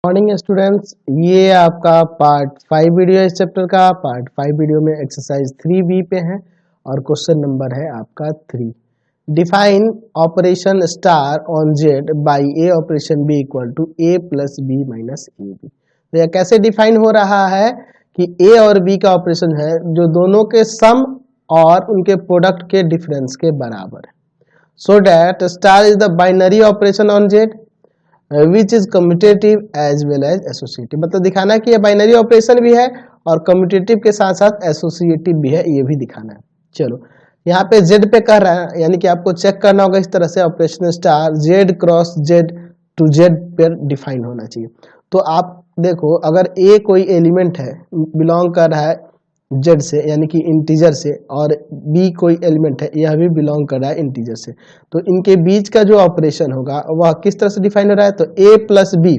Morning students, ये आपका part 5 video इस चैप्टर का। पार्ट 5 वीडियो में एक्सरसाइज 3B पे है और क्वेश्चन नंबर है आपका 3। Define operation star on Z by a operation b equal to a plus B minus A b. तो यह कैसे डिफाइन हो रहा है कि ए और बी का ऑपरेशन है जो दोनों के सम और उनके प्रोडक्ट के डिफरेंस के बराबर है। So that star is the binary operation on Z which is commutative as well as associative. मतलब दिखाना है कि ये बाइनरी ऑपरेशन भी है और कम्यूटेटिव के साथ साथ एसोसिएटिव भी है, ये भी दिखाना है। चलो यहाँ पे जेड पे कर रहा है, यानी कि आपको चेक करना होगा इस तरह से operation star Z cross Z to Z पर डिफाइन होना चाहिए। तो आप देखो, अगर ए कोई एलिमेंट है बिलोंग कर रहा है जेड से यानी कि इंटीजर से, और बी कोई एलिमेंट है यह भी बिलोंग कर रहा है इंटीजर से, तो इनके बीच का जो ऑपरेशन होगा वह किस तरह से डिफाइन हो रहा है। तो ए प्लस बी,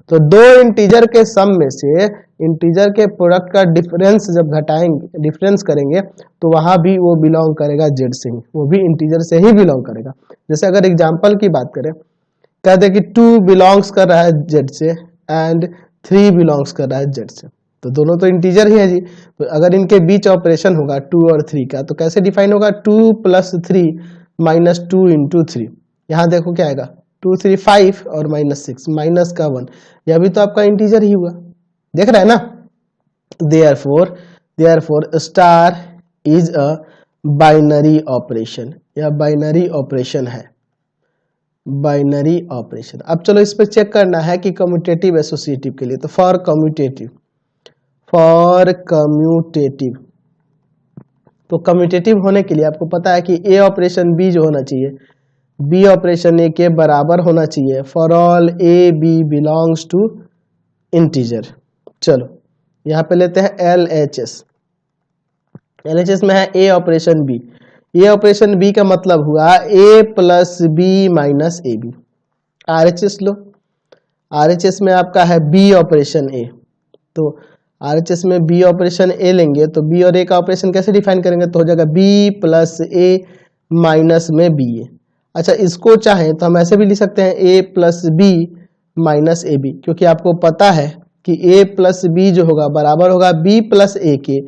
तो दो इंटीजर के सम में से इंटीजर के प्रोडक्ट का डिफरेंस जब घटाएंगे, डिफरेंस करेंगे, तो वहां भी वो बिलोंग करेगा जेड से ही, वो भी इंटीजर से ही बिलोंग करेगा। जैसे अगर एग्जाम्पल की बात करें, कहते कि 2 बिलोंग्स कर रहा है जेड से एंड 3 बिलोंग्स कर रहा है जेड से, तो दोनों तो इंटीजर ही है जी। तो अगर इनके बीच ऑपरेशन होगा 2 और 3 का, तो कैसे डिफाइन होगा, 2 प्लस 3 माइनस 2 इंटू 3। यहाँ देखो क्या आएगा, 2 3 5 और माइनस 6, माइनस का 1, यह भी तो आपका इंटीजर ही हुआ, देख रहे हैं ना। Therefore star is a binary operation, यह बाइनरी ऑपरेशन है, बाइनरी ऑपरेशन। अब चलो इस पे चेक करना है कि कम्यूटेटिव एसोसिएटिव के लिए, तो फॉर कम्यूटेटिव, तो कम्यूटेटिव होने के लिए आपको पता है कि ए ऑपरेशन बी जो होना चाहिए, बी ऑपरेशन ए के बराबर होना चाहिए for all A B belongs to integer. चलो यहाँ पे लेते हैं L H S. L H S में है ए operation B, A operation B का मतलब हुआ A plus B minus A B. R H S लो, आर एच एस में आपका है बी ऑपरेशन ए, तो आर एच एस में बी ऑपरेशन ए लेंगे तो बी और ए का ऑपरेशन कैसे डिफाइन करेंगे, तो हो जाएगा बी प्लस ए माइनस में बी ए। अच्छा, इसको चाहें तो हम ऐसे भी लिख सकते हैं A plus B minus A B, क्योंकि आपको पता है कि ए प्लस बी जो होगा बराबर होगा बी प्लस ए के,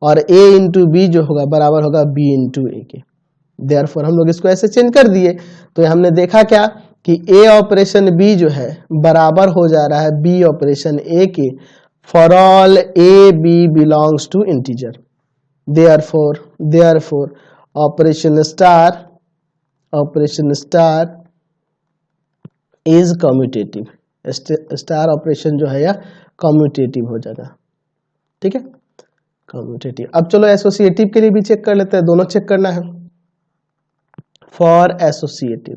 और ए इंटू बी जो होगा बराबर होगा बी इंटू ए के। देयरफॉर हम लोग इसको ऐसे चेंज कर दिए, तो हमने देखा क्या कि ए ऑपरेशन बी जो है बराबर हो जा रहा है बी ऑपरेशन ए के for all A B belongs to integer. Therefore operation star is commutative, star operation जो है यह कम्यूटेटिव हो जाएगा, ठीक है, कम्यूटेटिव। अब चलो एसोसिएटिव के लिए भी चेक कर लेते हैं, दोनों चेक करना है। फॉर एसोसिएटिव,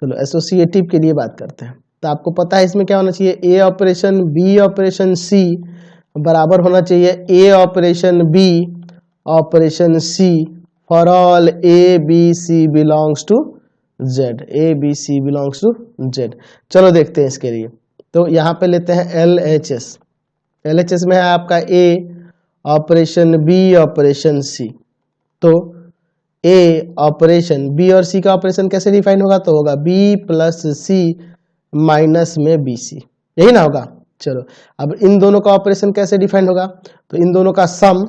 चलो एसोसिएटिव के लिए बात करते हैं। तो आपको पता है इसमें क्या होना चाहिए, A operation B operation C बराबर होना चाहिए A operation B operation C for all A B C belongs to Z, A B C belongs to Z. चलो देखते हैं इसके लिए, तो यहाँ पे लेते हैं L H S. L H S में है आपका ए ऑपरेशन बी ऑपरेशन सी, तो ए ऑपरेशन बी और सी का ऑपरेशन कैसे डिफाइन होगा, तो होगा बी प्लस सी माइनस में बी सी, यही ना होगा। चलो अब इन दोनों का ऑपरेशन कैसे डिफाइन होगा, तो इन दोनों का सम,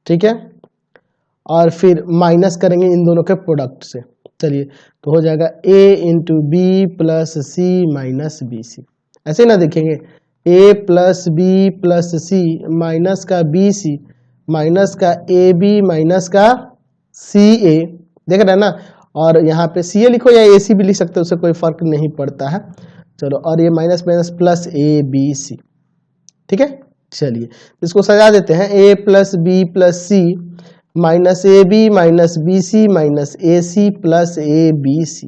ठीक है, और फिर माइनस करेंगे इन दोनों के प्रोडक्ट से। चलिए तो हो जाएगा ए इंटू बी प्लस सी माइनस बी सी। ऐसे ना देखेंगे, ए प्लस बी प्लस सी माइनस का बी सी माइनस का ए बी माइनस का सी ए, देख रहे हैं ना। और यहाँ पे सी ए लिखो या ए सी भी लिख सकते हो, उससे कोई फर्क नहीं पड़ता है। चलो, और ये minus minus plus A B C, ठीक है। चलिए इसको सजा देते हैं, A plus B plus C minus A B minus B C minus A C plus A B C,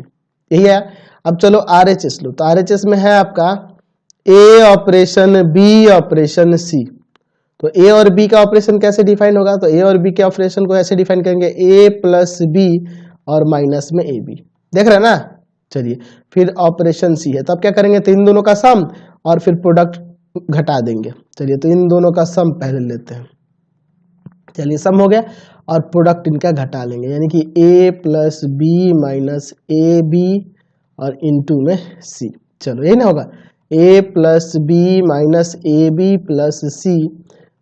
यही है। अब चलो आर एच एस लो, तो आर एच एस में है आपका ए ऑपरेशन बी ऑपरेशन सी, तो ए और बी का ऑपरेशन कैसे डिफाइन होगा, तो ए और बी के ऑपरेशन को ऐसे डिफाइन करेंगे ए प्लस बी और माइनस में ए बी, देख रहे हैं ना। चलिए फिर ऑपरेशन सी है, तो अब क्या करेंगे, तो इन दोनों का सम और फिर प्रोडक्ट घटा देंगे। चलिए तो इन दोनों का सम पहले लेते हैं, चलिए सम हो गया, और प्रोडक्ट इनका घटा लेंगे, यानी कि a plus B minus A b और इनटू में c। चलो ये ना होगा a plus B minus A B plus C,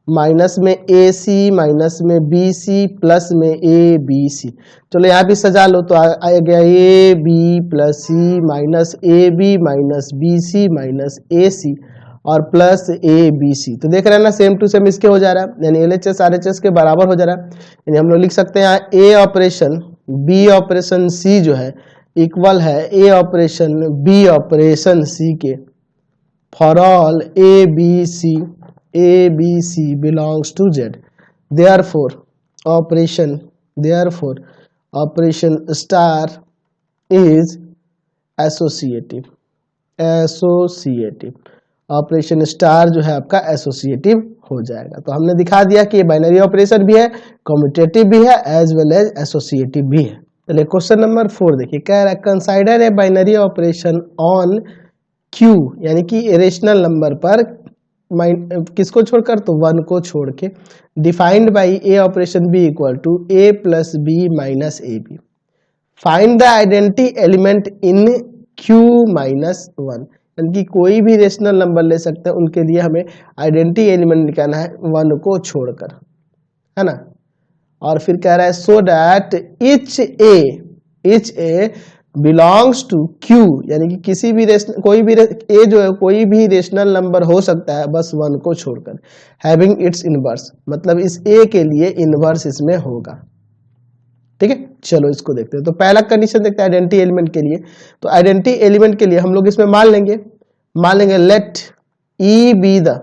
minus में ए सी माइनस में बी सी प्लस में ए बी सी। चलो यहाँ भी सजा लो तो आ गया A B plus C minus A B minus B C minus A C और प्लस ए बी सी। तो देख रहे हैं ना सेम टू सेम इसके हो जा रहा है, यानी एलएचएस आरएचएस के बराबर हो जा रहा है। यानी हम लोग लिख सकते हैं यहाँ a operation B operation c जो है इक्वल है ए ऑपरेशन बी ऑपरेशन सी के for all A B C belongs to Z. Therefore operation star is associative. Operation star जो है आपका एसोसिएटिव हो जाएगा। तो हमने दिखा दिया कि ये बाइनरी ऑपरेशन भी है, कम्यूटेटिव भी है, एज वेल एज एसोसिएटिव भी है। चलिए क्वेश्चन नंबर 4 देखिए, कह रहा है consider a binary operation on Q, यानी कि रेशनल नंबर पर किसको छोड़कर, तो 1 को छोड़ के, defined by a operation b equal to a plus B minus A b. Find the identity element in Q minus 1, यानी कि कोई भी रेशनल नंबर ले सकते हैं, उनके लिए हमें आइडेंटिटी एलिमेंट निकालना है 1 को छोड़कर, है ना। और फिर कह रहा है so that each a belongs to Q, यानी कि किसी भी ए जो है कोई भी रेशनल नंबर हो सकता है बस 1 को छोड़कर, हैविंग इट्स इनवर्स, मतलब इस ए के लिए इनवर्स इसमें होगा। ठीक है, चलो इसको देखते हैं। तो पहला कंडीशन देखते हैं आइडेंटिटी एलिमेंट के लिए। तो आइडेंटिटी एलिमेंट के लिए हम लोग इसमें मान लेंगे let E be the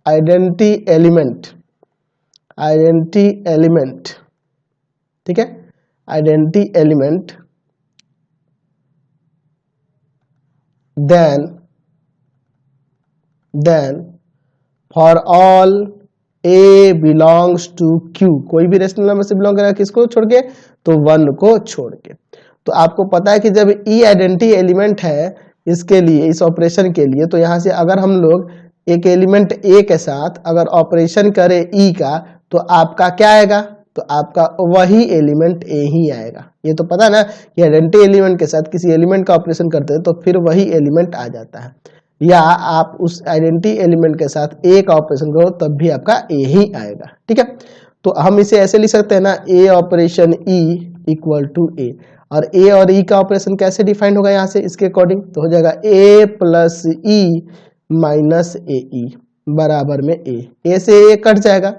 identity element, ठीक है, identity element, then for all a belongs to Q, कोई भी रेशनल नंबर से बिलोंग करेगा किसको छोड़ के, तो 1 को छोड़ के। तो आपको पता है कि जब ई आइडेंटिटी एलिमेंट है इसके लिए, इस ऑपरेशन के लिए, तो यहां से अगर हम लोग एक एलिमेंट ए के साथ अगर ऑपरेशन करें ई का, तो आपका क्या आएगा, तो आपका वही एलिमेंट ए ही आएगा। ये तो पता ना कि आइडेंटिटी एलिमेंट के साथ किसी एलिमेंट का ऑपरेशन करते हैं तो फिर वही एलिमेंट आ जाता है, या आप उस आइडेंटिटी एलिमेंट के साथ ए का ऑपरेशन करो तब भी आपका ए ही आएगा। ठीक है, तो हम इसे ऐसे लिख सकते हैं ना, ए ऑपरेशन ई इक्वल टू ए, और ए और ई का ऑपरेशन कैसे डिफाइन होगा यहाँ से इसके अकॉर्डिंग, तो हो जाएगा ए प्लस ई माइनस ए ई बराबर में ए से ए कट जाएगा,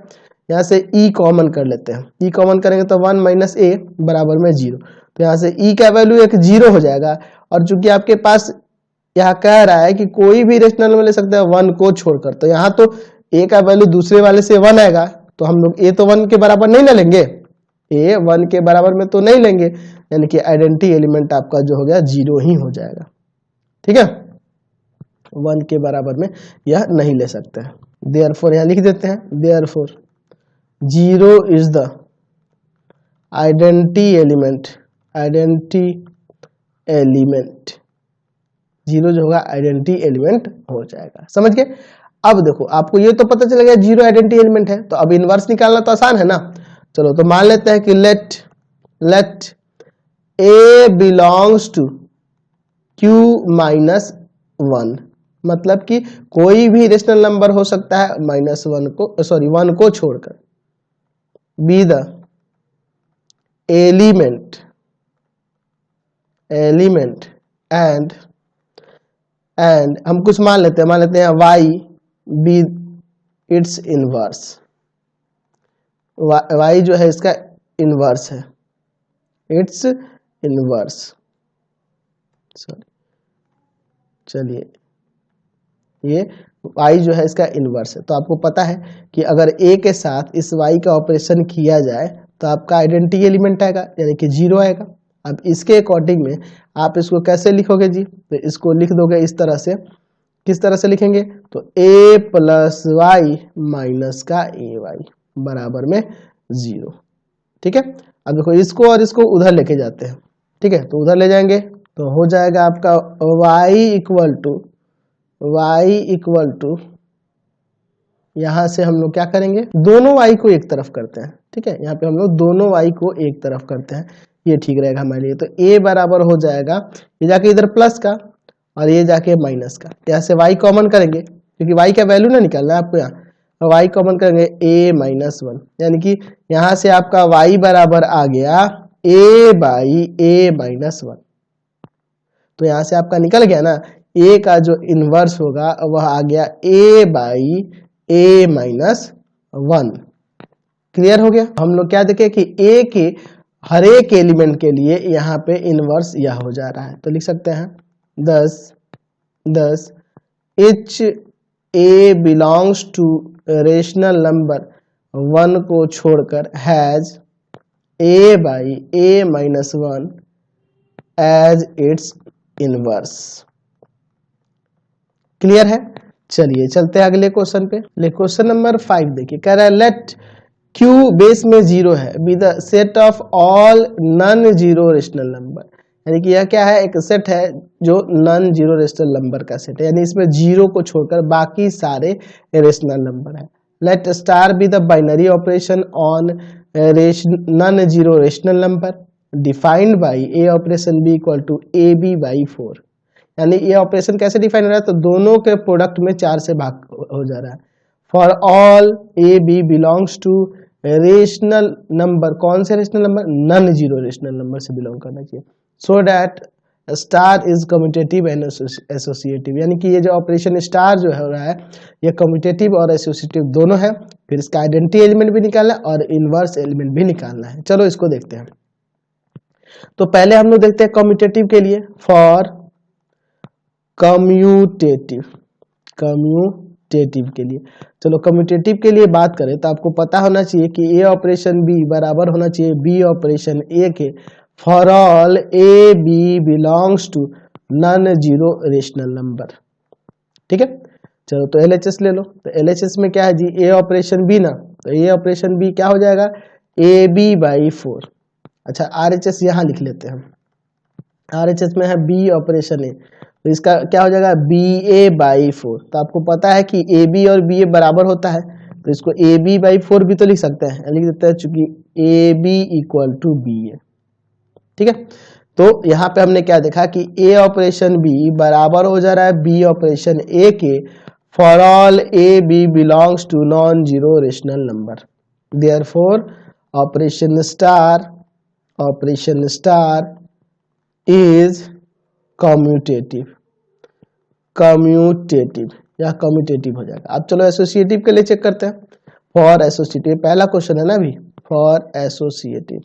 यहाँ से ई कॉमन कर लेते हैं, ई कॉमन करेंगे तो 1 माइनस ए बराबर में 0, तो यहाँ से ई का वैल्यू एक 0 हो जाएगा। और चूंकि आपके पास यहाँ कह रहा है कि कोई भी रेशनल में ले सकते हैं 1 को छोड़कर, तो यहाँ तो ए का वैल्यू दूसरे वाले से 1 आएगा, तो हम लोग ए तो 1 के बराबर नहीं ना लेंगे, ए 1 के बराबर में तो नहीं लेंगे, यानी कि आइडेंटिटी एलिमेंट आपका जो हो गया 0 ही हो जाएगा। ठीक है, 1 के बराबर में यह नहीं ले सकते हैं। देयरफॉर यहाँ लिख देते हैं, therefore 0 is the identity element, 0 जो होगा आइडेंटिटी एलिमेंट हो जाएगा। समझ गए। अब देखो आपको ये तो पता चल गया 0 आइडेंटिटी एलिमेंट है, तो अब इनवर्स निकालना तो आसान है ना। चलो तो मान लेते हैं कि let A belongs to Q minus 1, मतलब कि कोई भी रेशनल नंबर हो सकता है -1 को छोड़कर, बी द एलिमेंट एंड हम कुछ मान लेते हैं y be its inverse, y जो है इसका इनवर्स है, इट्स इनवर्स, सॉरी चलिए ये y जो है इसका इनवर्स है। तो आपको पता है कि अगर a के साथ इस y का ऑपरेशन किया जाए तो आपका आइडेंटिटी एलिमेंट आएगा, यानी कि 0 आएगा। अब इसके अकॉर्डिंग में आप इसको कैसे लिखोगे जी, तो इसको लिख दोगे इस तरह से। किस तरह से लिखेंगे, तो a प्लस वाई माइनस का ए वाई बराबर में 0। ठीक है, अब देखो इसको और इसको उधर लेके जाते हैं। ठीक है, तो उधर ले जाएंगे तो हो जाएगा आपका y इक्वल टू यहाँ से हम लोग क्या करेंगे, दोनों y को एक तरफ करते हैं। ठीक है, यहाँ पे हम लोग दोनों y को एक तरफ करते हैं, ये ठीक रहेगा हमारे लिए। तो a बराबर हो जाएगा, ये जाके इधर प्लस का और ये जाके माइनस का। यहाँ से y कॉमन करेंगे क्योंकि y का वैल्यू ना निकालना है आपको, यहाँ y कॉमन करेंगे a माइनस 1, यानी कि यहाँ से आपका y बराबर आ गया a बाई a माइनस 1। तो यहाँ से आपका निकल गया ना, a का जो इनवर्स होगा वह आ गया a by a minus 1। Clear हो गया। हम लोग क्या देखें कि a के हर एक एलिमेंट के लिए यहाँ पे इनवर्स यह हो जा रहा है, तो लिख सकते हैं 10 each a belongs to rational number 1 को छोड़कर has a by a minus 1 as its inverse. Clear है। चलिए चलते हैं अगले क्वेश्चन पे। क्वेश्चन नंबर 5 देखिए, कह रहा है लेट Q बेस में 0 है b the set of all non zero rational number, यानी कि यह क्या है, एक सेट है जो नॉन जीरो रेशनल नंबर का सेट है, यानी इसमें 0 को छोड़कर बाकी सारे रेशनल नंबर है। Let star be the binary operation on non zero rational number defined by a operation b equal to a B by 4। यानी ये ऑपरेशन कैसे डिफाइन हो रहा है, तो दोनों के प्रोडक्ट में 4 से भाग हो जा रहा है। For all A B belongs to rational number, कौन से rational number, non zero rational number से बिलोंग करना चाहिए। So that star is commutative and associative, यानी कि ये जो ऑपरेशन स्टार जो हो रहा है ये कम्यूटेटिव और एसोसिएटिव दोनों है। फिर इसका आइडेंटिटी एलिमेंट भी निकालना है और इनवर्स एलिमेंट भी निकालना है। चलो इसको देखते हैं। तो पहले हम लोग देखते हैं कम्यूटेटिव के लिए, फॉर कम्यूटेटिव के लिए। चलो कम्यूटेटिव के लिए बात करें तो आपको पता होना चाहिए कि ए ऑपरेशन बी बराबर होना चाहिए बी ऑपरेशन ए के, for all A B belongs to non zero rational number. ठीक है, चलो तो एलएचएस ले लो। तो एलएचएस में क्या है जी, ए ऑपरेशन बी ना, तो ए ऑपरेशन बी क्या हो जाएगा, ए बी बाई 4। अच्छा आरएचएस यहाँ लिख लेते हैं, आरएचएस में है बी ऑपरेशन ए, तो इसका क्या हो जाएगा बी ए बाई 4। तो आपको पता है कि ए बी और बी ए बराबर होता है, तो इसको ए बी बाई 4 भी तो लिख सकते हैं, लिख देते हैं चूंकि A B equal to B A. ठीक है, तो यहाँ पे हमने क्या देखा कि ए ऑपरेशन बी बराबर हो जा रहा है बी ऑपरेशन ए के, for all A B belongs to non zero rational number. Therefore operation star is commutative या कम्यूटेटिव हो जाएगा। अब चलो एसोसिएटिव के लिए चेक करते हैं। फॉर एसोसिएटिव पहला क्वेश्चन है ना अभी, फॉर एसोसिएटिव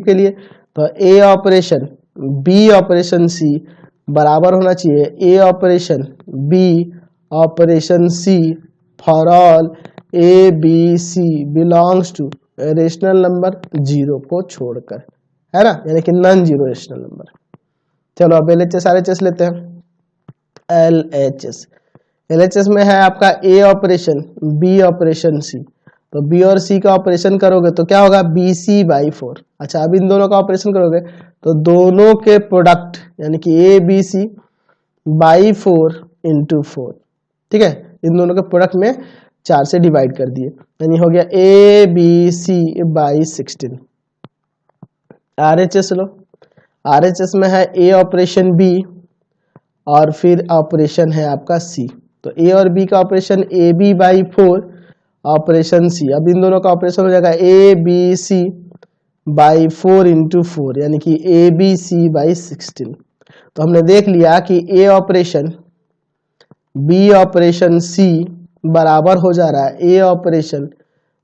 के लिए तो A operation B operation C बराबर होना चाहिए A operation B operation C for all A B C belongs to rational number 0 को छोड़कर, है ना, यानी कि नॉन जीरो रेशनल नंबर। चलो अब एलएचएस आरएचएस लेते हैं। एलएचएस में है आपका ए ऑपरेशन बी ऑपरेशन सी, तो बी और सी का ऑपरेशन करोगे तो क्या होगा बी सी बाई 4। अच्छा अब इन दोनों का ऑपरेशन करोगे तो दोनों के प्रोडक्ट यानी कि a B C by 4 into 4। ठीक है, इन दोनों के प्रोडक्ट में 4 से डिवाइड कर दिए, यानी हो गया A B C by 16। RHS लो, आरएचएस में है ए ऑपरेशन बी और फिर ऑपरेशन है आपका सी, तो ए और बी का operation A B by 4 operation C. अब इन दोनों का ऑपरेशन हो जाएगा A B C by 4 into 4, यानी कि ए बी सी बाई 16। तो हमने देख लिया कि A operation B operation C बराबर हो जा रहा है ए operation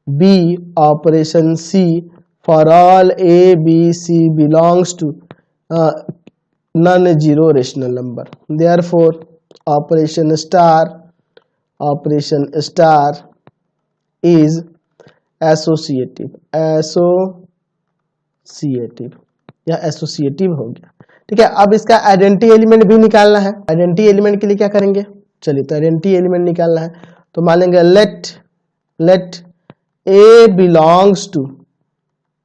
B operation C for all A B C belongs to non zero rational number. Therefore operation star is associative या एसोसिएटिव हो गया। ठीक है, अब इसका आइडेंटिटी एलिमेंट भी निकालना है। आइडेंटिटी एलिमेंट के लिए क्या करेंगे, चलिए तो आइडेंटिटी एलिमेंट निकालना है तो मान लेंगे let A belongs to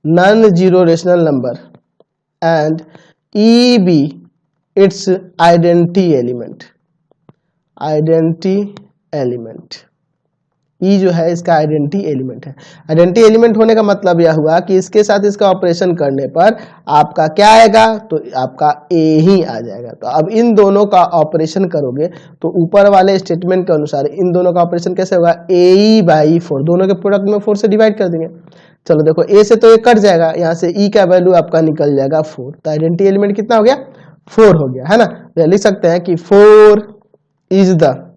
non zero rational number and E be its identity element. Identity element. E जो है इसका आइडेंटिटी एलिमेंट है। आइडेंटिटी एलिमेंट होने का मतलब यह हुआ कि इसके साथ इसका ऑपरेशन करने पर आपका क्या आएगा, तो आपका ए ही आ जाएगा। तो अब इन दोनों का ऑपरेशन करोगे तो ऊपर वाले स्टेटमेंट के अनुसार इन दोनों का ऑपरेशन कैसे होगा, ए बाई 4, दोनों के प्रोडक्ट में 4 से डिवाइड कर देंगे। चलो देखो ए से तो ये कट जाएगा, यहाँ से ई का वैल्यू आपका निकल जाएगा 4। तो आइडेंटिटी एलिमेंट कितना हो गया, 4 हो गया, है ना। तो लिख सकते हैं कि 4 is the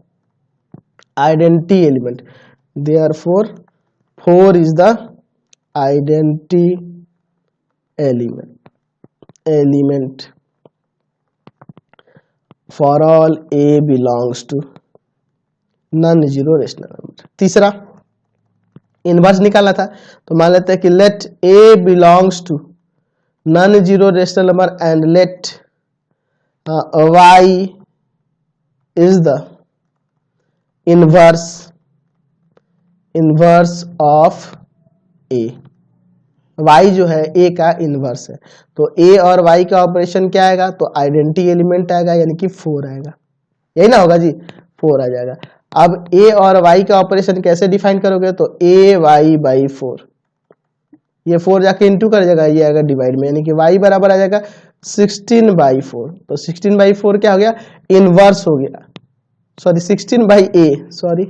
identity element, therefore 4 is the identity element for all a belongs to non-zero rational number। तीसरा इनवर्स निकालना था, तो मान लेते हैं कि let a belongs to non-zero rational number and let y is the inverse of A. y जो है a का इनवर्स है, तो a और y का ऑपरेशन क्या आएगा, तो आइडेंटिटी एलिमेंट आएगा, यानी कि 4 आएगा, यही ना होगा जी, 4 आ जाएगा। अब a और y का ऑपरेशन कैसे डिफाइन करोगे, तो a y बाई 4, ये 4 जाके इंटू कर जाएगा, ये आएगा डिवाइड में, यानी कि y बराबर आ जाएगा 16 बाई 4। तो 16 बाई 4 क्या हो गया, इनवर्स हो गया, sorry 16 by A, sorry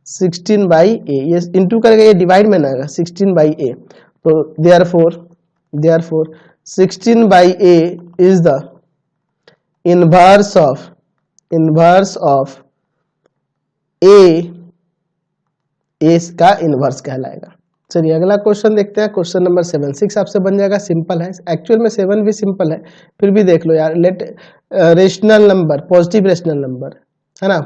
16 by A, ये इंटू करके ये डिवाइड में ना आएगा 16 बाई ए। तो therefore 16 by A is the inverse of A का इनवर्स कहलाएगा। चलिए अगला क्वेश्चन देखते हैं, क्वेश्चन नंबर 7। 6 आपसे बन जाएगा, सिंपल है, एक्चुअल में 7 भी सिंपल है, फिर भी देख लो यार। Let rational number, positive rational number है ना,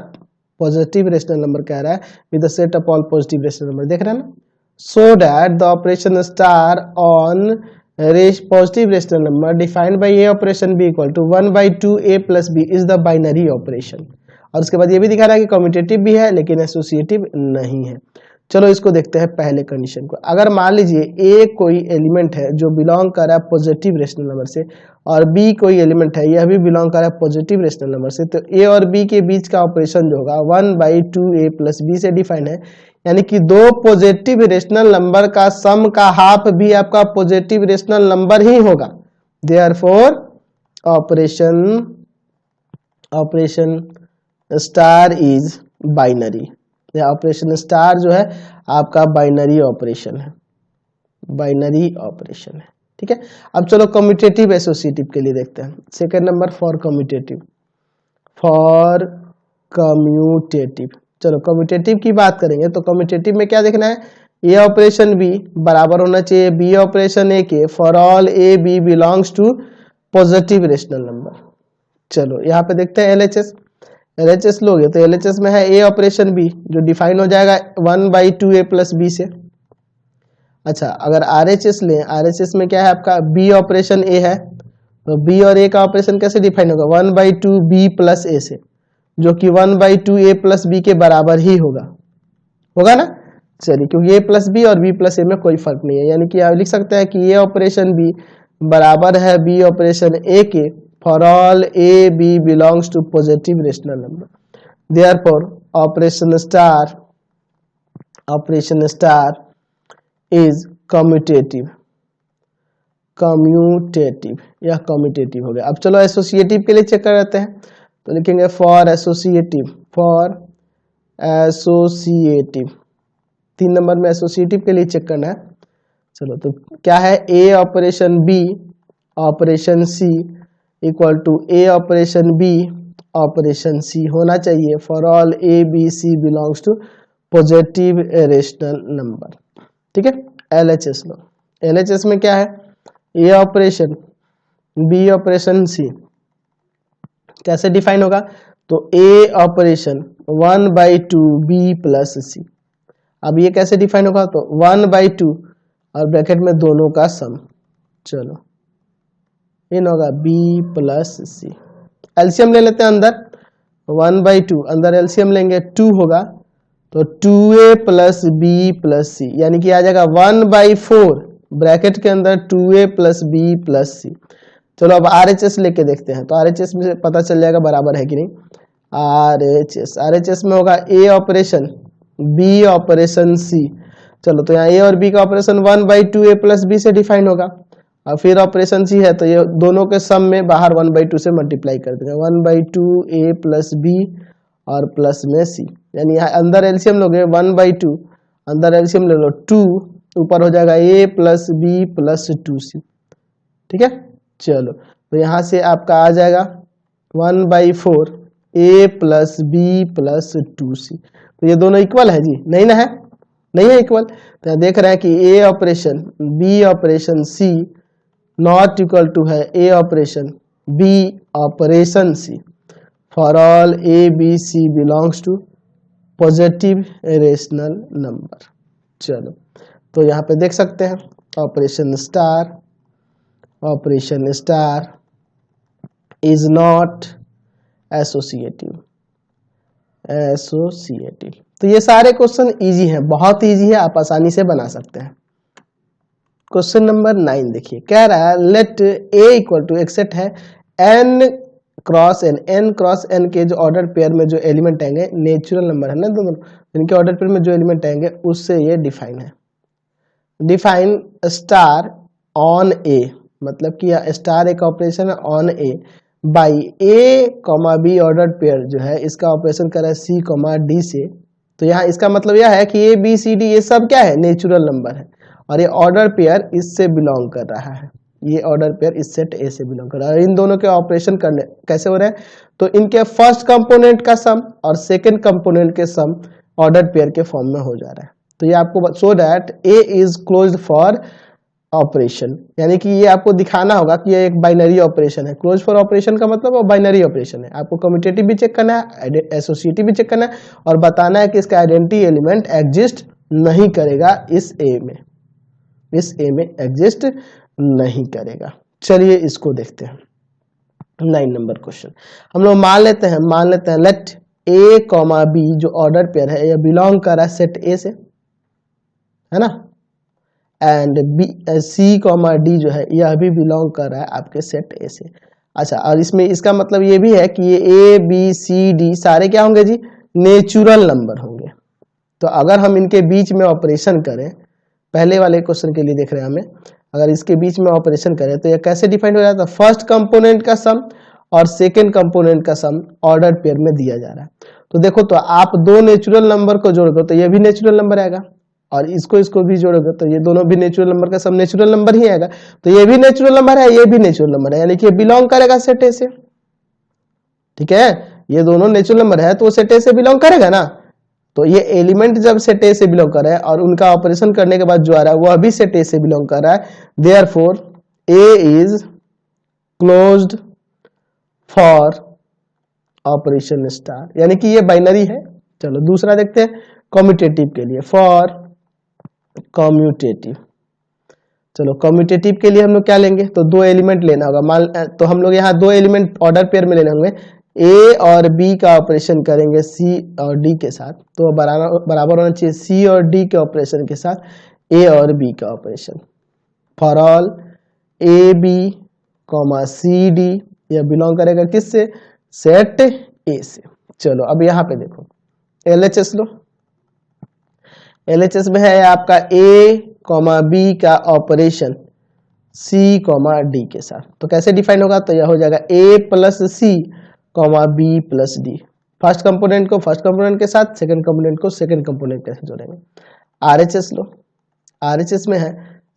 पॉजिटिव रेशनल नंबर कह रहा है with the set of all positive rational number, देख रहे हैं ना। So that the operation star on positive rational number defined by a operation b equal to 1/2 a plus b is the binary operation. और उसके बाद ये भी दिखा रहा है कि कम्यूटेटिव भी है लेकिन एसोसिएटिव नहीं है। चलो इसको देखते हैं पहले कंडीशन को। अगर मान लीजिए ए कोई एलिमेंट है जो बिलोंग कर रहा है पॉजिटिव रेशनल नंबर से, और बी कोई एलिमेंट है यह भी बिलोंग कर रहा है पॉजिटिव रेशनल नंबर से, तो ए और बी के बीच का ऑपरेशन जो होगा 1/2 a प्लस बी से डिफाइन है, यानी कि दो पॉजिटिव रेशनल नंबर का सम का हाफ भी आपका पॉजिटिव रेशनल नंबर ही होगा। Therefore operation star is binary. Operation star जो है आपका बाइनरी ऑपरेशन है, बाइनरी ऑपरेशन है, ठीक है। अब चलो कम्यूटेटिव एसोसिएटिव के लिए देखते हैं। Second number for commutative. चलो कम्यूटेटिव की बात करेंगे तो कम्यूटेटिव में क्या देखना है, ए ऑपरेशन बी बराबर होना चाहिए बी ऑपरेशन ए के for all A B belongs to positive rational number. चलो यहाँ पे देखते हैं एलएचएस लोगे तो एलएचएस में है ए ऑपरेशन बी जो डिफाइन हो जाएगा 1/2 a प्लस बी से। अच्छा अगर आरएचएस लें, आरएचएस में क्या है आपका बी ऑपरेशन ए है, तो बी और ए का ऑपरेशन कैसे डिफाइन होगा 1/2 b प्लस ए से, जो कि 1/2 a प्लस बी के बराबर ही होगा ना। चलिए क्योंकि ए प्लस बी और बी प्लस ए में कोई फर्क नहीं है, यानी कि आप लिख सकते हैं कि ए ऑपरेशन बी बराबर है बी ऑपरेशन ए के for all a b belongs to positive rational number. Therefore operation star is commutative या commutative हो गया। अब चलो एसोसिएटिव के लिए चेक कर लेते हैं, तो लिखेंगे फॉर एसोसिएटिव 3 नंबर में एसोसिएटिव के लिए चेक करना है। चलो तो क्या है, ए operation B operation C equal to A operation B operation C होना चाहिए for all A B C belongs to positive rational number, ठीक है। एलएचएस लो, एलएचएस में क्या है ए ऑपरेशन बी ऑपरेशन सी कैसे डिफाइन होगा, तो A operation 1/2 B plus C. अब ये कैसे डिफाइन होगा, तो 1/2 और ब्रैकेट में दोनों का सम, चलो इन होगा b प्लस सी। एलसीएम ले लेते हैं अंदर 1/2, अंदर एलसीएम लेंगे 2 होगा, तो 2a प्लस b प्लस सी, यानी कि आ जाएगा 1/4 ब्रैकेट के अंदर 2a प्लस b प्लस सी। चलो अब आरएचएस लेके देखते हैं, तो आरएचएस में पता चल जाएगा बराबर है कि नहीं। RHS में होगा A operation B operation C। चलो तो यहाँ A और B का ऑपरेशन 1/2 A प्लस B से डिफाइन होगा, और फिर ऑपरेशन C है तो ये दोनों के सम में बाहर 1/2 से मल्टीप्लाई कर देंगे, 1/2 A प्लस B और प्लस में C, यानी यहाँ अंदर एलसीएम लोगे 1/2, अंदर एलसीएम ले लो 2, ऊपर हो जाएगा A plus B plus 2C। ठीक है, चलो तो यहाँ से आपका आ जाएगा 1/4 A plus B plus 2C। तो ये दोनों इक्वल है जी, नहीं ना है, नहीं है इक्वल। तो यहाँ देख रहे हैं कि A operation B operation C not equal to है A operation B operation C for all A B C belongs to positive rational number. चलो तो यहाँ पे देख सकते हैं operation star is not associative. तो ये सारे क्वेश्चन इजी हैं, बहुत इजी है, आप आसानी से बना सकते हैं। क्वेश्चन नंबर 9 देखिए, कह रहा है लेट A इक्वल टू एक सेट है n क्रॉस n के जो ऑर्डर पेयर में जो एलिमेंट आएंगे, नेचुरल नंबर है ना दोनों, इनके ऑर्डर पेयर में जो एलिमेंट आएंगे उससे ये डिफाइन है। डिफाइन स्टार ऑन A, मतलब कि स्टार एक ऑपरेशन है on A by A, B order pair जो है इसका ऑपरेशन कर रहा है C, D से। तो यहाँ इसका मतलब यह है कि A B C D ये सब क्या है, नेचुरल नंबर है, और ये ऑर्डर पेयर इससे बिलोंग कर रहा है, ये ऑर्डर पेयर इस सेट A से बिलोंग कर रहा है। इन दोनों के ऑपरेशन करने कैसे हो रहे हैं, तो इनके फर्स्ट कंपोनेंट का सम और सेकंड कंपोनेंट के सम ऑर्डर पेयर के फॉर्म में हो जा रहा है। तो ये आपको so that A is closed for operation, यानी कि ये आपको दिखाना होगा कि ये एक बाइनरी ऑपरेशन है। क्लोज फॉर ऑपरेशन का मतलब वो बाइनरी ऑपरेशन है। आपको कम्यूटेटिव भी चेक करना है, एसोसिएटिव भी चेक करना है, और बताना है कि इसका आइडेंटिटी एलिमेंट एग्जिस्ट नहीं करेगा इस A में, इस A में एग्जिस्ट नहीं करेगा। चलिए इसको देखते हैं 9 नंबर क्वेश्चन। हम लोग मान लेते हैं लेट A, B जो ऑर्डर पेयर है यह बिलोंग कर रहा है सेट A से, है ना, एंड C, D जो है यह भी बिलोंग कर रहा है आपके सेट A से। अच्छा, और इसमें इसका मतलब ये भी है कि ये A B C D सारे क्या होंगे जी, नेचुरल नंबर होंगे। तो अगर हम इनके बीच में ऑपरेशन करें, पहले वाले क्वेश्चन के लिए देख रहे हैं हमें, अगर इसके बीच में ऑपरेशन करें तो यह कैसे डिफाइन हो जाता है, फर्स्ट कंपोनेंट का सम और सेकेंड कंपोनेंट का सम ऑर्डर पेयर में दिया जा रहा है। तो देखो, तो आप दो नेचुरल नंबर को जोड़ोगे तो ये भी नेचुरल नंबर आएगा, और इसको भी जोड़ोगे तो ये दोनों भी नेचुरल नंबर का सम नेचुरल नंबर ही आएगा। तो ये भी नेचुरल नंबर है, ये भी नेचुरल नंबर है, यानी कि ये बिलोंग करेगा सेट ए से। ठीक है, ये दोनों नेचुरल नंबर है तो सेट ए से बिलोंग करेगा ना। तो ये एलिमेंट जब सेट ए से बिलोंग कर रहा है और उनका ऑपरेशन करने के बाद जो आ रहा है वह भी सेट ए से बिलोंग कर रहा है, therefore A is closed for operation star, यानी कि ये बाइनरी है। चलो दूसरा देखते हैं कम्यूटेटिव के लिए, फॉर कम्यूटेटिव। चलो कम्यूटेटिव के लिए हम लोग क्या लेंगे, तो दो एलिमेंट लेना होगा। तो हम लोग यहाँ दो एलिमेंट ऑर्डर पेयर में लेने होंगे, ए और बी का ऑपरेशन करेंगे सी और डी के साथ, तो बराबर होना चाहिए सी और डी के ऑपरेशन के साथ ए और बी का operation. For all A B comma C D, यह बिलोंग करेगा किससे, सेट ए से। चलो अब यहाँ पे देखो एलएचएस लो, एलएचएस में है आपका ए कॉमा बी का ऑपरेशन सी कॉमा डी के साथ। तो कैसे डिफाइन होगा, तो यह हो जाएगा A plus C comma B plus D. First component को फर्स्ट कंपोनेंट के साथ, सेकंड कंपोनेंट को सेकंड कंपोनेंट के साथ जोड़ेंगे। आरएचएस लो, आरएचएस में है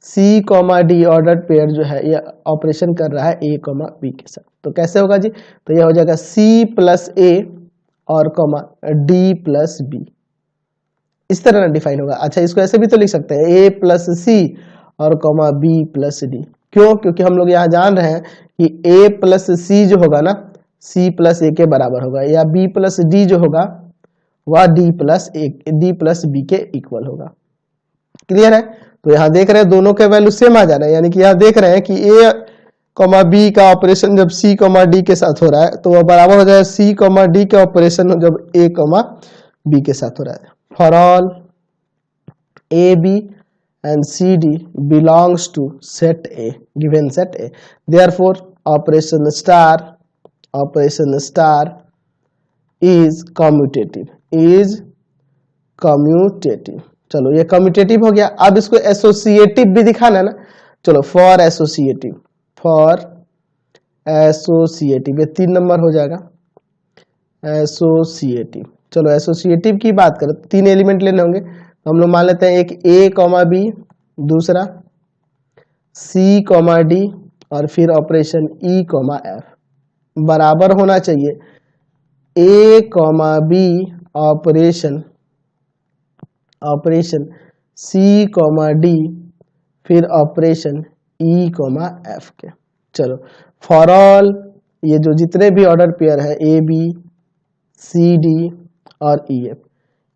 C comma D order pair जो है यह ऑपरेशन कर रहा है ए कॉमा बी के साथ। तो कैसे होगा जी, तो यह हो जाएगा सी प्लस ए और कॉमा डी प्लस बी, इस तरह डिफाइन होगा। अच्छा, इसको ऐसे भी तो लिख सकते हैं ए प्लस सी और कॉमा बी प्लस डी। क्यों, क्योंकि हम लोग यहाँ जान रहे हैं कि ए प्लस सी जो होगा ना सी प्लस ए के बराबर होगा, या बी प्लस डी जो होगा वह डी प्लस बी के इक्वल होगा। क्लियर है, तो यहाँ देख रहे हैं दोनों के वैल्यू सेम आ जा रहा है, यानी कि यहाँ देख रहे हैं कि ए कॉमा बी का ऑपरेशन जब सी कॉमा डी के साथ हो रहा है तो वह बराबर हो जाएगा सी कॉमा डी के ऑपरेशन जब ए कॉमा बी के साथ हो रहा है। For all A, B and C, D belongs to set A, given set A. Therefore, operation star is commutative. चलो ये कम्यूटेटिव हो गया। अब इसको एसोसिएटिव भी दिखाना है ना, चलो फॉर एसोसिएटिव ये 3 नंबर हो जाएगा एसोसिएटिव। चलो एसोसिएटिव की बात करें, 3 एलिमेंट लेने होंगे, तो हम लोग मान लेते हैं एक ए कॉमा बी, दूसरा सी कॉमा डी, और फिर ऑपरेशन ई कॉमा एफ बराबर होना चाहिए ए कॉमा बी ऑपरेशन सी कॉमा डी, फिर ऑपरेशन ई कॉमा एफ के। चलो फॉर ऑल ये जो जितने भी ऑर्डर पेयर है ए बी सी डी और ई एफ,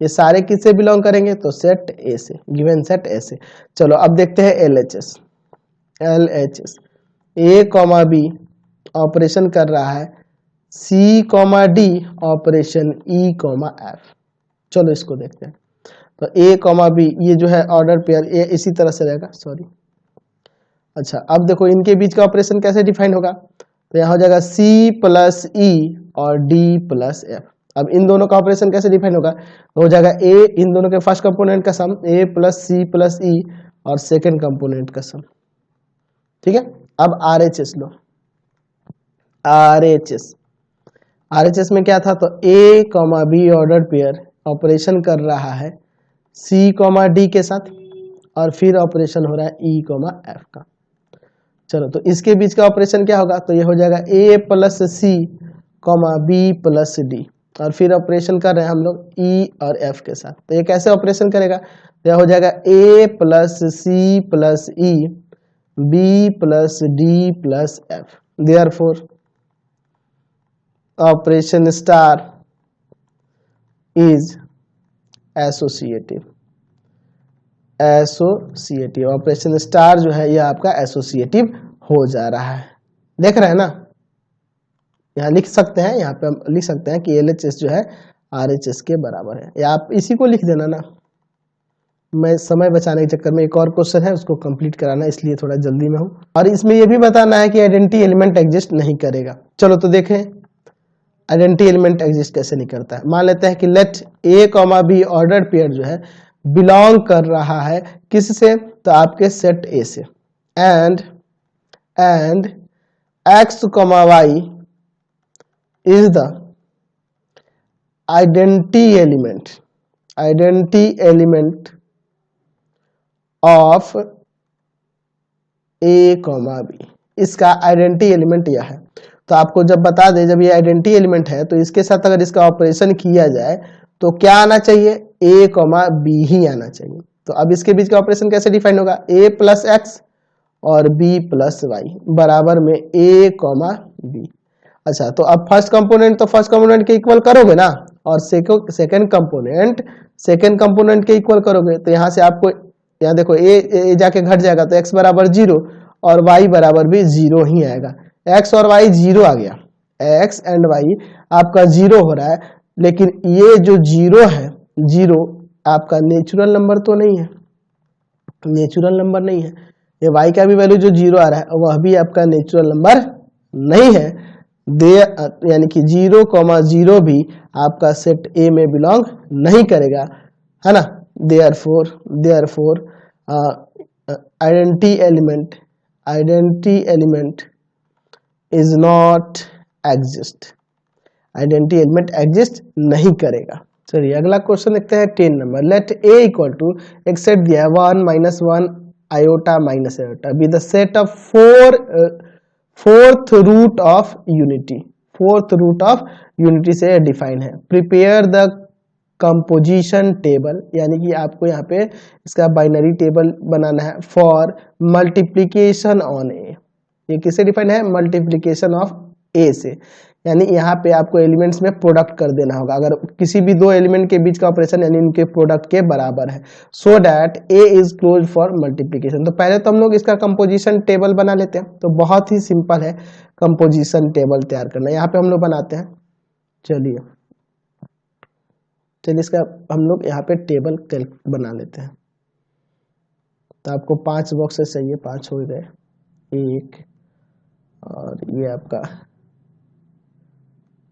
ये सारे किससे बिलोंग करेंगे, तो सेट ए से, गिवन सेट ए से। चलो अब देखते हैं LHS A comma B operation कर रहा है C comma D operation E comma F. चलो इसको देखते हैं। तो ए कॉमा बी ये जो है ऑर्डर पेयर ये इसी तरह से रहेगा, सॉरी। अच्छा अब देखो इनके बीच का ऑपरेशन कैसे डिफाइन होगा, तो यहाँ हो जाएगा सी प्लस ई और डी प्लस एफ। अब इन दोनों का ऑपरेशन कैसे डिफाइन होगा, तो हो जाएगा ए, इन दोनों के फर्स्ट कंपोनेंट का सम ए प्लस सी प्लस ई और सेकेंड कंपोनेंट का सम। ठीक है, अब आरएचएस लो। आरएचएस में क्या था, तो A comma B order pair operation कर रहा है सी कॉमा डी के साथ, और फिर ऑपरेशन हो रहा है ई कॉमा एफ का। चलो तो इसके बीच का ऑपरेशन क्या होगा, तो ये हो जाएगा A plus C comma B plus D, और फिर ऑपरेशन कर रहे हैं हम लोग ई और एफ के साथ। तो ये कैसे ऑपरेशन करेगा, तो यह हो जाएगा A plus C plus E B plus D plus F. Therefore operation star is associative. Operation star जो है यह आपका एसोसिएटिव हो जा रहा है। देख रहे हैं ना, यहाँ लिख सकते हैं, यहाँ पे हम लिख सकते हैं कि एलएचएस जो है आरएचएस के बराबर है, या आप इसी को लिख देना ना। मैं समय बचाने के चक्कर में एक और क्वेश्चन है उसको कंप्लीट कराना, इसलिए थोड़ा जल्दी में हूँ। और इसमें यह भी बताना है कि आइडेंटिटी एलिमेंट एग्जिस्ट नहीं करेगा। चलो तो देखें आइडेंटिटी एलिमेंट एग्जिस्ट कैसे नहीं करता है। मान लेते हैं कि लेट ए कॉमा बी ऑर्डर पेयर जो है बिलोंग कर रहा है किससे, तो आपके सेट ए से, and X comma Y is the identity element of A comma B. इसका आइडेंटिटी एलिमेंट यह है। तो आपको जब बता दें जब ये आइडेंटिटी एलिमेंट है तो इसके साथ अगर इसका ऑपरेशन किया जाए तो क्या आना चाहिए, ए कॉमा बी ही आना चाहिए। तो अब इसके बीच का ऑपरेशन कैसे डिफाइन होगा, ए प्लस एक्स और बी प्लस वाई बराबर में ए कॉमा बी। अच्छा तो अब फर्स्ट कंपोनेंट के इक्वल करोगे ना, और सेकंड कंपोनेंट के इक्वल करोगे, तो यहाँ से आपको यहाँ देखो ए जाके घट जाएगा तो x बराबर 0 और y बराबर भी 0 ही आएगा। x और y 0 आ गया, x एंड y आपका 0 हो रहा है, लेकिन ये जो 0 है 0 आपका नेचुरल नंबर तो नहीं है, ये y का भी वैल्यू जो 0 आ रहा है वह भी आपका नेचुरल नंबर नहीं है। यानी कि 0,0 भी आपका सेट ए में बिलोंग नहीं करेगा, है ना। Therefore identity element is not exist, identity element exist नहीं करेगा। चलिए अगला क्वेश्चन देखते हैं 10 नंबर। लेट ए इक्वल टू एक सेट दिया है 1 - 1 iota minus iota B the set of fourth root of unity से डिफाइन है। प्रिपेयर द कंपोजिशन टेबल, यानी कि आपको यहाँ पे इसका बाइनरी टेबल बनाना है फॉर मल्टीप्लीकेशन ऑन ए। ये किससे डिफाइन है, मल्टीप्लीकेशन ऑफ ए से, यानी यहाँ पे आपको एलिमेंट्स में प्रोडक्ट कर देना होगा अगर किसी भी दो एलिमेंट के बीच का ऑपरेशन यानी उनके प्रोडक्ट के बराबर है, so that A is close for multiplication. तो पहले तो हम लोग इसका कंपोजिशन टेबल बना लेते हैं। तो बहुत ही सिंपल है कंपोजिशन टेबल तैयार करना, यहाँ पे हम लोग बनाते हैं। चलिए इसका हम लोग यहाँ पे टेबल बना लेते हैं। तो आपको 5 बॉक्सेस चाहिए, 5 हो गए, 1 और ये आपका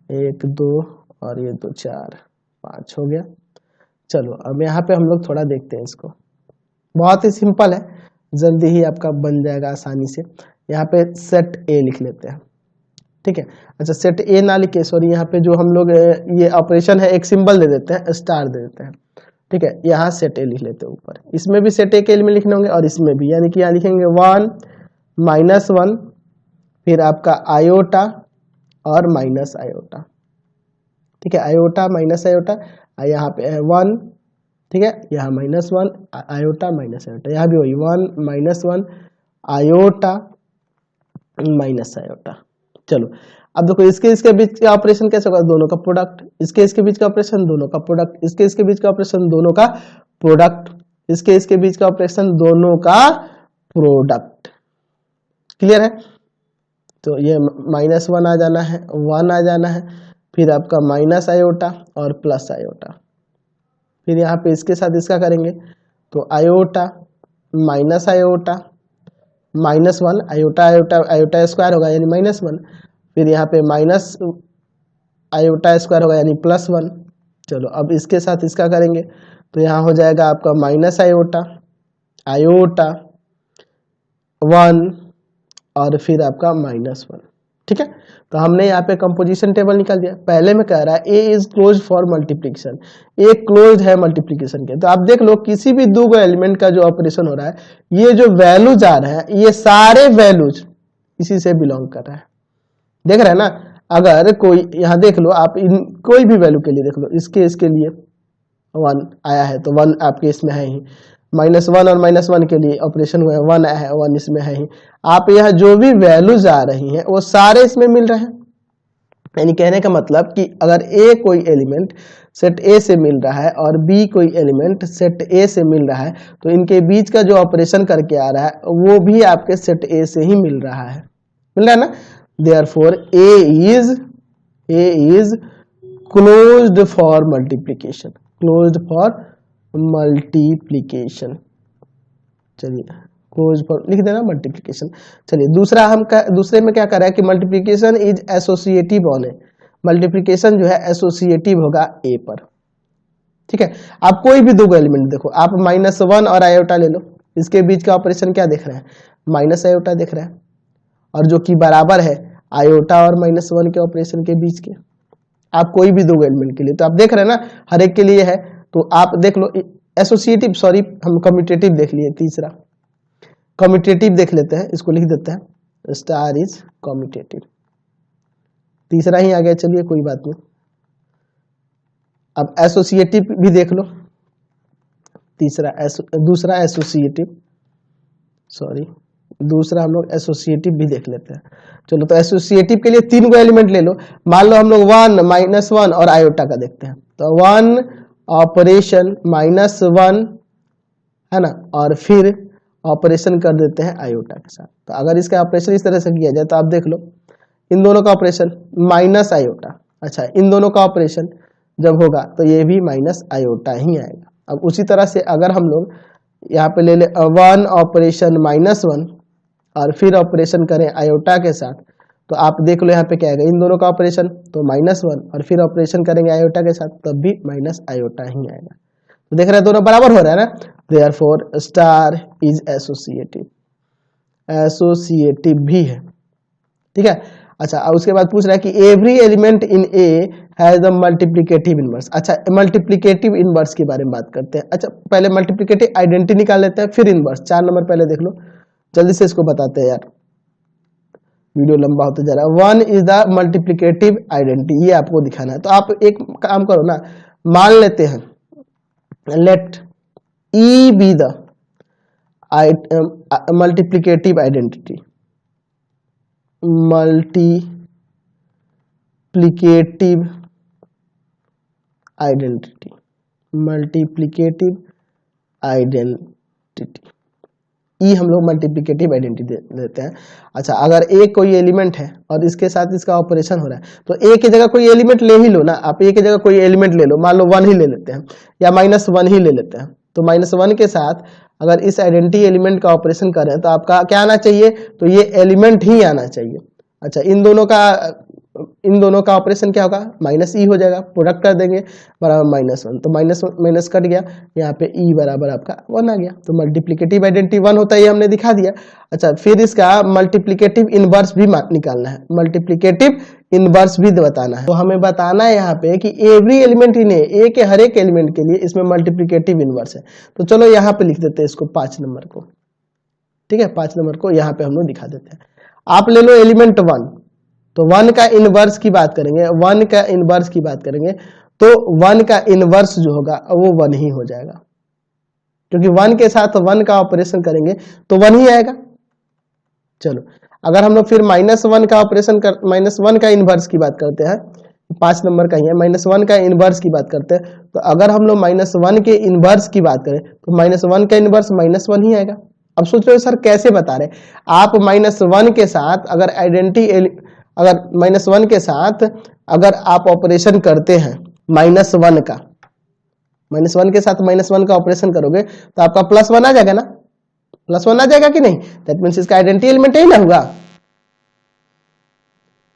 1 2 और ये 2 4 5 हो गया। चलो अब यहाँ पे हम लोग थोड़ा देखते हैं इसको, बहुत ही सिंपल है, जल्दी ही आपका बन जाएगा आसानी से। यहाँ पे सेट ए लिख लेते हैं, ठीक है। अच्छा सेट ए ना लिखे, सॉरी, यहाँ पे जो हम लोग ये ऑपरेशन है एक सिंबल दे देते हैं, स्टार दे देते हैं, ठीक है। यहाँ सेट ए लिख लेते हैं ऊपर, इसमें भी सेट ए के एलिमेंट लिखने होंगे और इसमें भी, यानी कि यहाँ लिखेंगे 1 -1 फिर आपका आयोटा और माइनस आयोटा, ठीक है। आयोटा माइनस आयोटा, यहाँ पे है 1, ठीक है, यहाँ -1 आयोटा माइनस आयोटा, यहाँ भी वही 1 -1 आयोटा माइनस आयोटा। चलो अब देखो इसके बीच का ऑपरेशन कैसे होगा, दोनों का प्रोडक्ट, इसके बीच का ऑपरेशन दोनों का प्रोडक्ट, इसके बीच का ऑपरेशन दोनों का प्रोडक्ट, इसके बीच का ऑपरेशन दोनों का प्रोडक्ट। क्लियर है? तो ये -1 आ जाना है, 1 आ जाना है, फिर आपका माइनस आयोटा और प्लस आयोटा, फिर यहाँ पे इसके साथ इसका करेंगे तो iota minus iota -1 iota iota iota square होगा यानी -1, फिर यहाँ पे माइनस आयोटा स्क्वायर होगा यानी +1। चलो अब इसके साथ इसका करेंगे तो यहाँ हो जाएगा आपका माइनस आयोटा आयोटा 1 और फिर आपका -1, ठीक है। तो हमने यहाँ पे कंपोजिशन टेबल निकाल दिया। पहले में कह रहा है A is close for multiplication, A close है मल्टीप्लिकेशन के। तो आप देख लो किसी भी दो एलिमेंट का जो ऑपरेशन हो रहा है, ये जो वैल्यूज आ रहे हैं ये सारे वैल्यूज इसी से बिलोंग कर रहा है, देख रहे हैं ना। अगर कोई यहाँ देख लो आप, इन कोई भी वैल्यू के लिए देख लो, इसके लिए 1 आया है तो 1 आपके इसमें है ही, -1 और -1 के लिए ऑपरेशन हुआ है 1 आया है, 1 इसमें है ही। आप यहाँ जो भी वैल्यूज आ रही हैं वो सारे इसमें मिल रहे हैं, यानी कहने का मतलब कि अगर ए कोई एलिमेंट सेट ए से मिल रहा है और बी कोई एलिमेंट सेट ए से मिल रहा है तो इनके बीच का जो ऑपरेशन करके आ रहा है वो भी आपके सेट ए से ही मिल रहा है, मिल रहा है ना। Therefore A is closed for multiplication, closed for multiplication. चलिए क्लोज फॉर लिख देना मल्टीप्लिकेशन। चलिए दूसरे में क्या कर रहा है कि multiplication is associative on A, multiplication जो है एसोसिएटिव होगा ए पर, ठीक है। आप कोई भी दो एलिमेंट देखो, आप -1 और आयोटा ले लो, इसके बीच का ऑपरेशन क्या देख रहे हैं, माइनस आयोटा देख रहे हैं, और जो कि बराबर है आयोटा और -1 के ऑपरेशन के बीच के। आप कोई भी दो एलिमेंट के लिए, तो आप देख रहे हैं ना हर एक के लिए है, तो आप देख लो एसोसिएटिव, सॉरी हम कम्यूटेटिव देख लिए, तीसरा कम्यूटेटिव देख लेते हैं, इसको लिख देते हैं स्टार इज कम्यूटेटिव, तीसरा ही आ गया, चलिए कोई बात नहीं। अब एसोसिएटिव भी देख लो, दूसरा एसोसिएटिव, सॉरी दूसरा हम लोग एसोसिएटिव भी देख लेते हैं। चलो तो एसोसिएटिव के लिए 3 गो एलिमेंट ले लो, मान लो हम लोग 1 -1 और आयोटा का देखते हैं, तो 1 ऑपरेशन -1 है ना, और फिर ऑपरेशन कर देते हैं आयोटा के साथ। तो अगर इसका ऑपरेशन इस तरह से किया जाए तो आप देख लो इन दोनों का ऑपरेशन माइनस आयोटा, अच्छा इन दोनों का ऑपरेशन जब होगा तो ये भी माइनस आयोटा ही आएगा। अब उसी तरह से अगर हम लोग यहाँ पे ले ले 1 ऑपरेशन -1 और फिर ऑपरेशन करें आयोटा के साथ, तो आप देख लो यहाँ पे क्या आएगा, इन दोनों का ऑपरेशन तो -1 और फिर ऑपरेशन करेंगे आयोटा के साथ तब भी माइनस आयोटा ही आएगा। तो देख रहे हैं दोनों बराबर हो रहा है ना, therefore star is associative, associative भी है, ठीक है। अच्छा अब उसके बाद पूछ रहा है कि every element in A has the multiplicative inverse. अच्छा मल्टीप्लिकेटिव इनवर्स के बारे में बात करते हैं। अच्छा पहले मल्टीप्लिकेटिव आइडेंटिटी निकाल लेते हैं, फिर इनवर्स। 4 नंबर पहले देख लो, जल्दी से इसको बताते हैं यार, वीडियो लंबा होते जा रहा है। 1 इज द मल्टीप्लिकेटिव आइडेंटिटी, ये आपको दिखाना है। तो आप एक काम करो ना, मान लेते हैं let E be the multiplicative identity, multiplicative identity, multiplicative identity, E हम लोग मल्टीप्लिकेटिव आइडेंटिटी देते हैं। अच्छा अगर ए कोई एलिमेंट है और इसके साथ इसका ऑपरेशन हो रहा है तो ए की जगह कोई एलिमेंट ले ही लो ना, आप ए की जगह कोई एलिमेंट ले लो, मान लो 1 ही ले लेते हैं या -1 ही ले लेते हैं। तो -1 के साथ अगर इस आइडेंटिटी एलिमेंट का ऑपरेशन करें तो आपका क्या आना चाहिए, तो ये एलिमेंट ही आना चाहिए। अच्छा इन दोनों का इन दोनों का ऑपरेशन क्या होगा, माइनस ई हो जाएगा, प्रोडक्ट कर देंगे बराबर -1, तो माइनस माइनस कट गया, यहाँ पे ई बराबर आपका 1 आ गया। तो मल्टीप्लिकेटिव आइडेंटिटी 1 होता है, ये हमने दिखा दिया। अच्छा, फिर इसका मल्टीप्लिकेटिव इनवर्स भी निकालना है, मल्टीप्लिकेटिव इनवर्स भी बताना है। तो हमें बताना है यहाँ पे कि एवरी एलिमेंट इन ए के हर एक एलिमेंट के लिए इसमें मल्टीप्लिकेटिव इनवर्स है। तो चलो यहाँ पे लिख देते हैं इसको 5 नंबर को, ठीक है, 5 नंबर को यहाँ पे हम लोग दिखा देते हैं। आप ले लो एलिमेंट 1, तो 1 का इनवर्स की बात करेंगे, 1 का इनवर्स की बात करेंगे तो 1 का इनवर्स जो होगा वो 1 ही हो जाएगा, क्योंकि 1 के साथ 1 का ऑपरेशन करेंगे तो 1 ही आएगा। चलो, अगर हम लोग फिर -1 का ऑपरेशन कर, -1 का इनवर्स की बात करते हैं, 5 नंबर का ही है, -1 का इनवर्स की बात करते हैं, तो अगर हम लोग -1 के इनवर्स की बात करें तो -1 का इनवर्स -1 ही आएगा। अब सोच रहे हो सर कैसे बता रहे, आप -1 के साथ अगर अगर -1 के साथ अगर आप ऑपरेशन करते हैं -1 का, -1 के साथ -1 का ऑपरेशन करोगे तो आपका +1 आ जाएगा ना, +1 आ जाएगा कि नहीं, दैट मीन्स इसका आइडेंटिटी एलिमेंट ही ना होगा,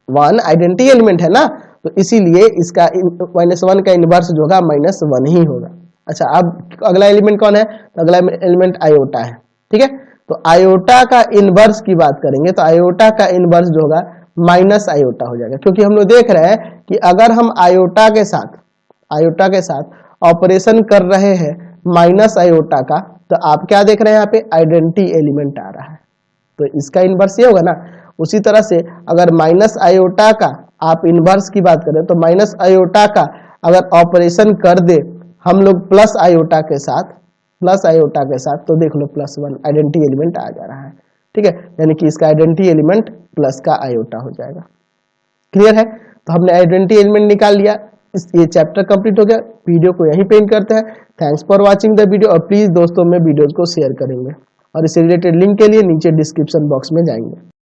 1 आइडेंटिटी एलिमेंट है ना, तो इसीलिए इसका -1 का इनवर्स जो होगा -1 ही होगा। अच्छा, अब अगला एलिमेंट कौन है, तो अगला एलिमेंट आयोटा है, ठीक है। तो आयोटा का इनवर्स की बात करेंगे तो आयोटा का इनवर्स जो होगा माइनस आयोटा हो जाएगा, क्योंकि हम लोग देख रहे हैं कि अगर हम आयोटा के साथ ऑपरेशन कर रहे हैं माइनस आयोटा का, तो आप क्या देख रहे हैं यहाँ पे आइडेंटिटी एलिमेंट आ रहा है, तो इसका इनवर्स ये होगा ना। उसी तरह से अगर माइनस आयोटा का आप इनवर्स की बात करें तो माइनस आयोटा का अगर ऑपरेशन कर दे हम लोग प्लस आयोटा के साथ, तो देख लो +1 आइडेंटिटी एलिमेंट आ जा रहा है, ठीक है, यानी कि इसका आइडेंटिटी एलिमेंट प्लस का आयोटा हो जाएगा। क्लियर है, तो हमने आइडेंटिटी एलिमेंट निकाल लिया, ये चैप्टर कंप्लीट हो गया। वीडियो को यहीं पे एंड करते हैं। Thanks for watching the video, और प्लीज दोस्तों में वीडियो को शेयर करेंगे, और इससे रिलेटेड लिंक के लिए नीचे डिस्क्रिप्शन बॉक्स में जाएंगे।